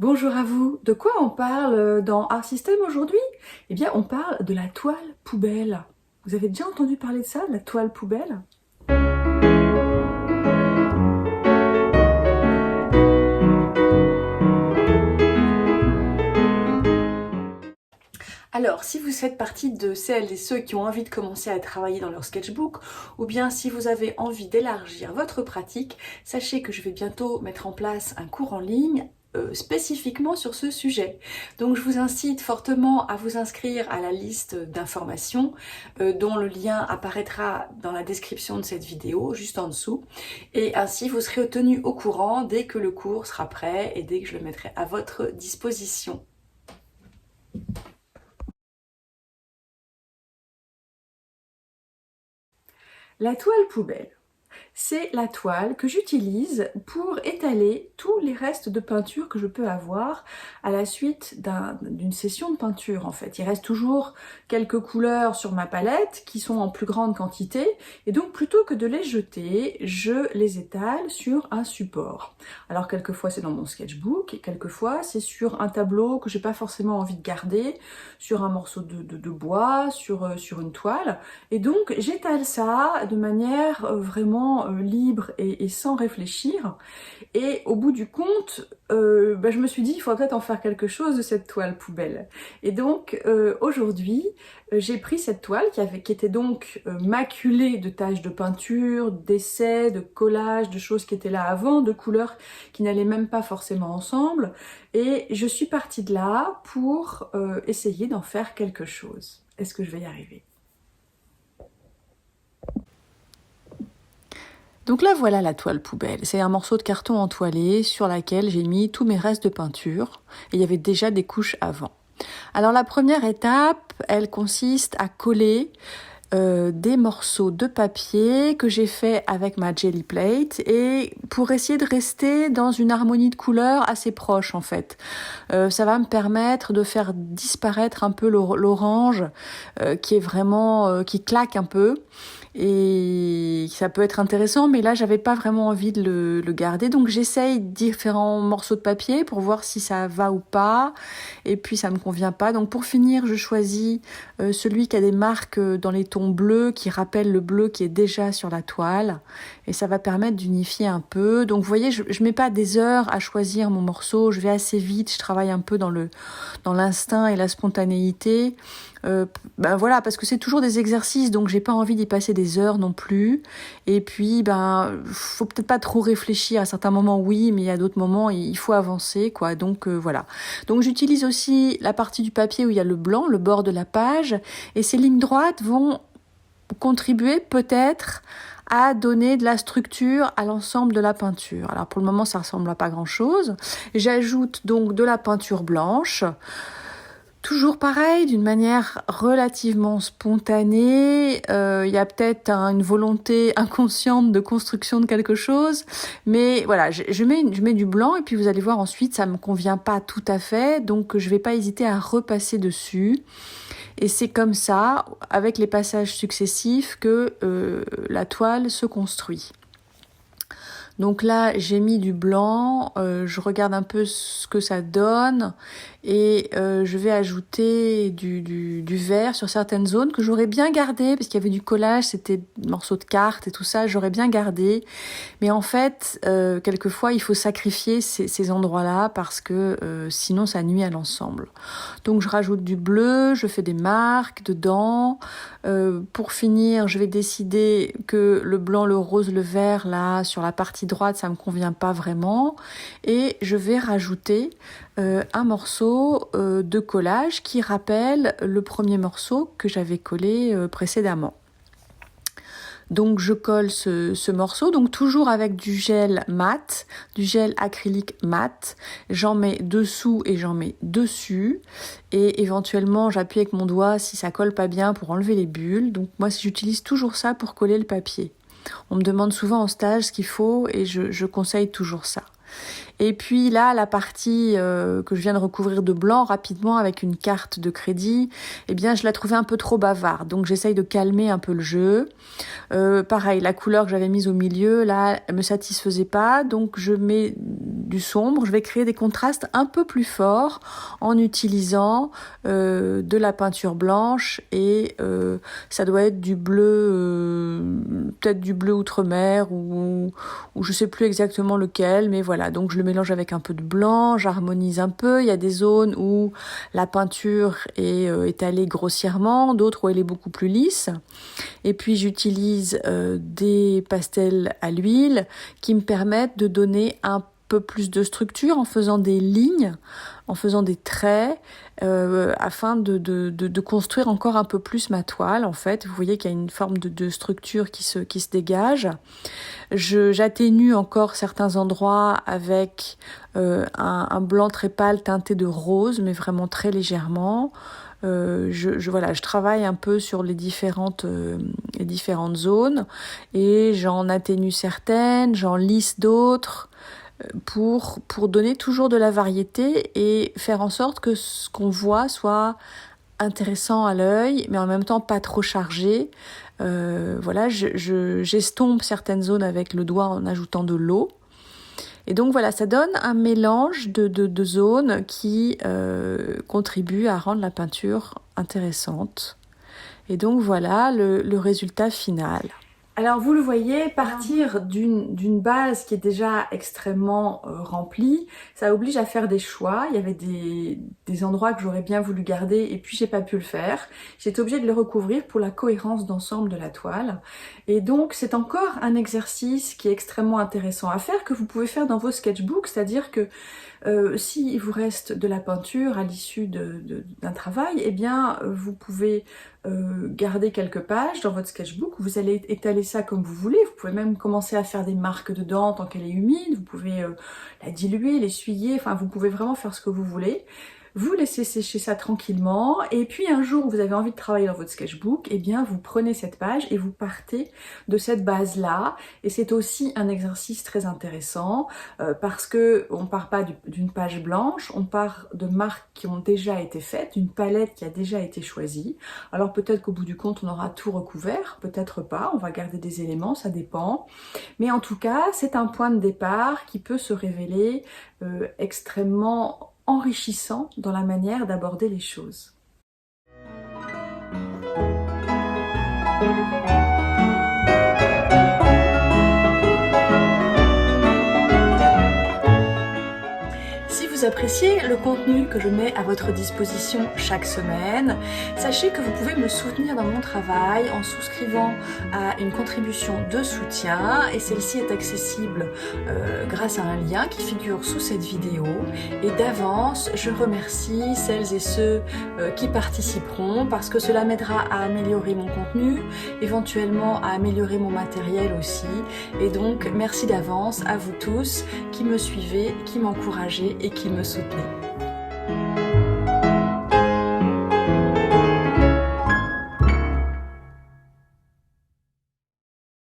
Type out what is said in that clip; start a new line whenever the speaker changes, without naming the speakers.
Bonjour à vous. De quoi on parle dans Art System aujourd'hui? Eh bien, on parle de la toile poubelle. Vous avez déjà entendu parler de ça, de la toile poubelle? Alors, si vous faites partie de celles et ceux qui ont envie de commencer à travailler dans leur sketchbook, ou bien si vous avez envie d'élargir votre pratique, sachez que je vais bientôt mettre en place un cours en ligne spécifiquement sur ce sujet. Donc je vous incite fortement à vous inscrire à la liste d'informations dont le lien apparaîtra dans la description de cette vidéo, juste en dessous. Et ainsi vous serez tenu au courant dès que le cours sera prêt et dès que je le mettrai à votre disposition. La toile poubelle, c'est la toile que j'utilise pour étaler tous les restes de peinture que je peux avoir à la suite d'une session de peinture en fait. Il reste toujours quelques couleurs sur ma palette qui sont en plus grande quantité et donc plutôt que de les jeter, je les étale sur un support. Alors quelquefois c'est dans mon sketchbook et quelquefois c'est sur un tableau que j'ai pas forcément envie de garder, sur un morceau de bois, sur une toile, et donc j'étale ça de manière vraiment libre et sans réfléchir. Et au bout du compte, je me suis dit, il faudrait peut-être en faire quelque chose de cette toile poubelle. Et donc aujourd'hui, j'ai pris cette toile qui était donc maculée de taches de peinture, d'essais, de collages, de choses qui étaient là avant, de couleurs qui n'allaient même pas forcément ensemble. Et je suis partie de là pour essayer d'en faire quelque chose. Est-ce que je vais y arriver? Donc là voilà la toile poubelle, c'est un morceau de carton entoilé sur laquelle j'ai mis tous mes restes de peinture et il y avait déjà des couches avant. Alors la première étape, elle consiste à coller des morceaux de papier que j'ai fait avec ma Gelly Plate et pour essayer de rester dans une harmonie de couleurs assez proche en fait. Ça va me permettre de faire disparaître un peu l'orange qui est vraiment qui claque un peu. Et ça peut être intéressant, mais là j'avais pas vraiment envie de le garder, donc j'essaye différents morceaux de papier pour voir si ça va ou pas, et puis ça me convient pas. Donc pour finir, je choisis celui qui a des marques dans les tons bleus qui rappellent le bleu qui est déjà sur la toile, et ça va permettre d'unifier un peu. Donc vous voyez, je mets pas des heures à choisir mon morceau, je vais assez vite, je travaille un peu dans l'instinct et la spontanéité. Voilà, parce que c'est toujours des exercices, donc j'ai pas envie d'y passer des heures non plus. Et puis faut peut-être pas trop réfléchir. À certains moments oui, mais il y a d'autres moments il faut avancer quoi. Donc voilà. Donc j'utilise aussi la partie du papier où il y a le blanc, le bord de la page, et ces lignes droites vont contribuer peut-être à donner de la structure à l'ensemble de la peinture. Alors pour le moment ça ressemble à pas grand chose. J'ajoute donc de la peinture blanche. Toujours pareil, d'une manière relativement spontanée, il y a peut-être une volonté inconsciente de construction de quelque chose, mais voilà, je mets du blanc et puis vous allez voir ensuite, ça me convient pas tout à fait, donc je vais pas hésiter à repasser dessus. Et c'est comme ça, avec les passages successifs, que la toile se construit. Donc là, j'ai mis du blanc, je regarde un peu ce que ça donne et je vais ajouter du vert sur certaines zones que j'aurais bien gardé parce qu'il y avait du collage, c'était des morceaux de cartes et tout ça, j'aurais bien gardé. Mais en fait, quelquefois, il faut sacrifier ces endroits-là parce que sinon, ça nuit à l'ensemble. Donc je rajoute du bleu, je fais des marques dedans. Pour finir, je vais décider que le blanc, le rose, le vert, là, sur la partie droite, ça me convient pas vraiment. Et je vais rajouter un morceau de collage qui rappelle le premier morceau que j'avais collé précédemment. Donc je colle ce morceau, donc toujours avec du gel mat, du gel acrylique mat. J'en mets dessous et j'en mets dessus. Et éventuellement j'appuie avec mon doigt si ça colle pas bien pour enlever les bulles. Donc moi j'utilise toujours ça pour coller le papier. On me demande souvent en stage ce qu'il faut et je conseille toujours ça. Et puis là, la partie que je viens de recouvrir de blanc rapidement avec une carte de crédit, eh bien, je la trouvais un peu trop bavarde. Donc, j'essaye de calmer un peu le jeu. Pareil, la couleur que j'avais mise au milieu, là, elle me satisfaisait pas. Donc, je mets du sombre. Je vais créer des contrastes un peu plus forts en utilisant de la peinture blanche et ça doit être du bleu, peut-être du bleu outre-mer ou je sais plus exactement lequel, mais voilà. Donc, je le mélange avec un peu de blanc, j'harmonise un peu. Il y a des zones où la peinture est étalée grossièrement, d'autres où elle est beaucoup plus lisse. Et puis j'utilise des pastels à l'huile qui me permettent de donner un peu plus de structure en faisant des lignes, en faisant des traits, afin de construire encore un peu plus ma toile. En fait, vous voyez qu'il y a une forme de structure qui se dégage. J'atténue encore certains endroits avec un blanc très pâle teinté de rose, mais vraiment très légèrement. Je travaille un peu sur les différentes zones et j'en atténue certaines, j'en lisse d'autres pour donner toujours de la variété et faire en sorte que ce qu'on voit soit intéressant à l'œil, mais en même temps pas trop chargé. J'estompe certaines zones avec le doigt en ajoutant de l'eau. Et donc voilà, ça donne un mélange de zones qui contribuent à rendre la peinture intéressante. Et donc voilà le résultat final. Alors vous le voyez, partir d'une base qui est déjà extrêmement remplie, ça oblige à faire des choix. Il y avait des endroits que j'aurais bien voulu garder et puis j'ai pas pu le faire. J'ai été obligée de le recouvrir pour la cohérence d'ensemble de la toile. Et donc c'est encore un exercice qui est extrêmement intéressant à faire, que vous pouvez faire dans vos sketchbooks, c'est-à-dire que s'il vous reste de la peinture à l'issue d'un travail, eh bien vous pouvez garder quelques pages dans votre sketchbook, vous allez étaler ça comme vous voulez, vous pouvez même commencer à faire des marques dedans tant qu'elle est humide, vous pouvez la diluer, l'essuyer, enfin vous pouvez vraiment faire ce que vous voulez. Vous laissez sécher ça tranquillement et puis un jour où vous avez envie de travailler dans votre sketchbook, eh bien vous prenez cette page et vous partez de cette base-là. Et c'est aussi un exercice très intéressant parce que on part pas d'une page blanche, on part de marques qui ont déjà été faites, d'une palette qui a déjà été choisie. Alors peut-être qu'au bout du compte on aura tout recouvert, peut-être pas, on va garder des éléments, ça dépend. Mais en tout cas, c'est un point de départ qui peut se révéler extrêmement enrichissant dans la manière d'aborder les choses. Si vous appréciez le contenu que je mets à votre disposition chaque semaine, sachez que vous pouvez me soutenir dans mon travail en souscrivant à une contribution de soutien et celle-ci est accessible grâce à un lien qui figure sous cette vidéo. Et d'avance, je remercie celles et ceux qui participeront parce que cela m'aidera à améliorer mon contenu, éventuellement à améliorer mon matériel aussi. Et donc, merci d'avance à vous tous qui me suivez, qui m'encouragez et qui me soutenez.